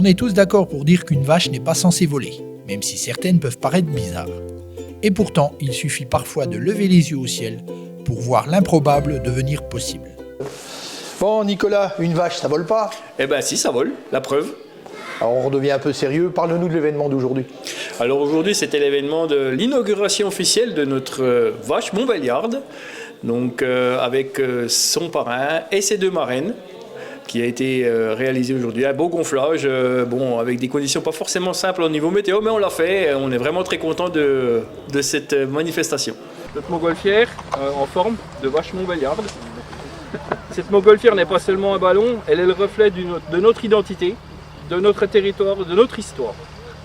On est tous d'accord pour dire qu'une vache n'est pas censée voler, même si certaines peuvent paraître bizarres. Et pourtant, il suffit parfois de lever les yeux au ciel pour voir l'improbable devenir possible. Bon, Nicolas, une vache, ça vole pas? Eh ben si, ça vole, la preuve. Alors on redevient un peu sérieux, parle-nous de l'événement d'aujourd'hui. Alors aujourd'hui, c'était l'événement de l'inauguration officielle de notre vache Montbéliarde, donc avec son parrain et ses deux marraines, qui a été réalisé aujourd'hui. Un beau gonflage, avec des conditions pas forcément simples au niveau météo, mais on l'a fait, on est vraiment très content de cette manifestation. Notre montgolfière en forme de vache Montbéliarde. Cette montgolfière n'est pas seulement un ballon, elle est le reflet de notre identité, de notre territoire, de notre histoire.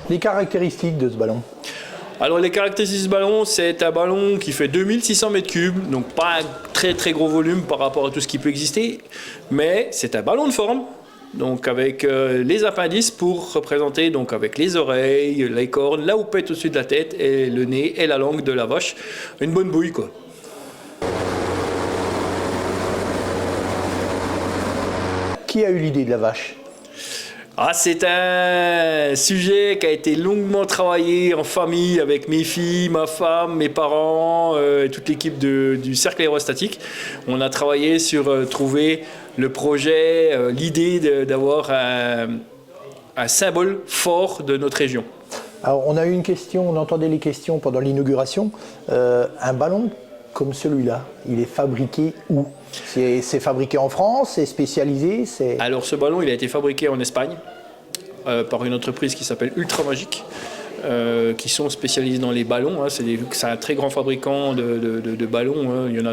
Les caractéristiques de ce ballon? Alors les caractéristiques du ballon, c'est un ballon qui fait 2600 m3, donc pas un très très gros volume par rapport à tout ce qui peut exister, mais c'est un ballon de forme, donc avec les appendices pour représenter, donc avec les oreilles, les cornes, la houppette au-dessus de la tête, et le nez et la langue de la vache, une bonne bouille quoi. Qui a eu l'idée de la vache? C'est un sujet qui a été longuement travaillé en famille avec mes filles, ma femme, mes parents, toute l'équipe du cercle aérostatique. On a travaillé sur trouver le projet, l'idée d'avoir un symbole fort de notre région. Alors on a eu une question, on entendait les questions pendant l'inauguration. Un ballon comme celui-là, il est fabriqué où? C'est fabriqué en France, c'est spécialisé? Alors ce ballon, il a été fabriqué en Espagne par une entreprise qui s'appelle Ultramagic, qui sont spécialisés dans les ballons. C'est un très grand fabricant de ballons. Il y en a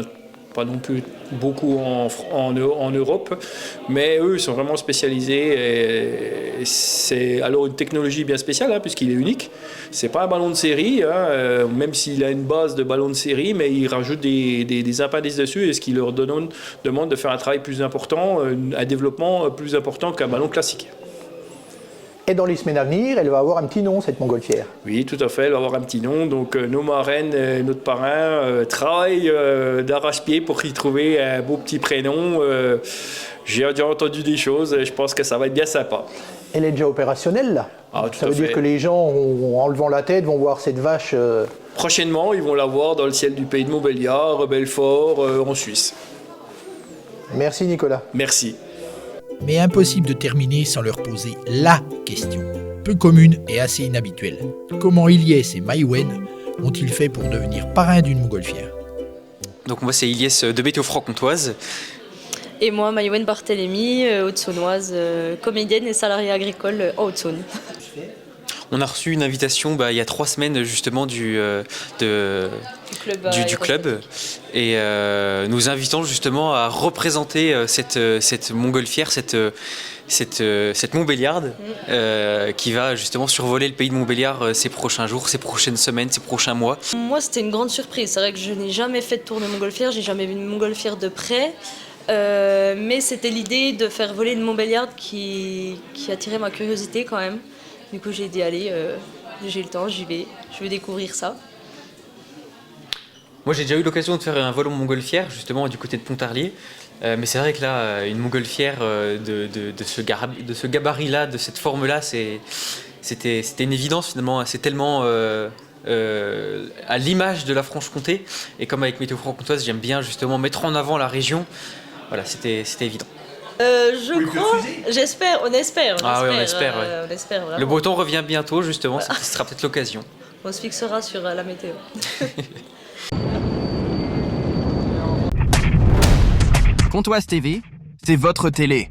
pas non plus beaucoup en Europe, mais eux ils sont vraiment spécialisés. Et c'est alors une technologie bien spéciale puisqu'il est unique. C'est pas un ballon de série, même s'il a une base de ballon de série, mais ils rajoutent des appendices dessus, et ce qui leur demande de faire un travail plus important, un développement plus important qu'un ballon classique. Et dans les semaines à venir, elle va avoir un petit nom, cette montgolfière. Oui, tout à fait, elle va avoir un petit nom. Donc nos marraines et notre parrain travaillent d'arrache-pied pour y trouver un beau petit prénom. J'ai déjà entendu des choses et je pense que ça va être bien sympa. Elle est déjà opérationnelle là? Ça veut dire que les gens, en levant la tête, vont voir cette vache... Prochainement, ils vont la voir dans le ciel du pays de Montbéliard, Belfort, en Suisse. Merci Nicolas. Merci. Mais impossible de terminer sans leur poser LA question, peu commune et assez inhabituelle. Comment Ilyes et Maïwen ont-ils fait pour devenir parrains d'une montgolfière? Donc moi c'est Ilyes de Béthio-Franc-Comtoise. Et moi Maïwen Barthélemy, Haute-Saônoise, comédienne et salariée agricole en Haute-Saône. On a reçu une invitation il y a 3 semaines justement du club et nous invitant justement à représenter cette montgolfière, cette Montbéliarde qui va justement survoler le pays de Montbéliard ces prochains jours, ces prochaines semaines, ces prochains mois. Moi c'était une grande surprise, c'est vrai que je n'ai jamais fait de tour de montgolfière, j'ai jamais vu une montgolfière de près. Mais c'était l'idée de faire voler une Montbéliarde qui attirait ma curiosité quand même. Du coup j'ai dit allez, j'ai le temps, j'y vais, je vais découvrir ça. Moi j'ai déjà eu l'occasion de faire un vol en montgolfière justement du côté de Pontarlier. Mais c'est vrai que là, une montgolfière de ce gabarit-là, de cette forme-là, c'était une évidence finalement. C'est tellement à l'image de la Franche-Comté. Et comme avec Météo Franc-Comtoise, j'aime bien justement mettre en avant la région. Voilà, c'était évident. Je crois, j'espère, on espère. Ah oui, on espère. Ouais. On espère vraiment. Le beau temps revient bientôt justement, Voilà. Ce sera peut-être l'occasion. On se fixera sur la météo. Comtoise TV, c'est votre télé.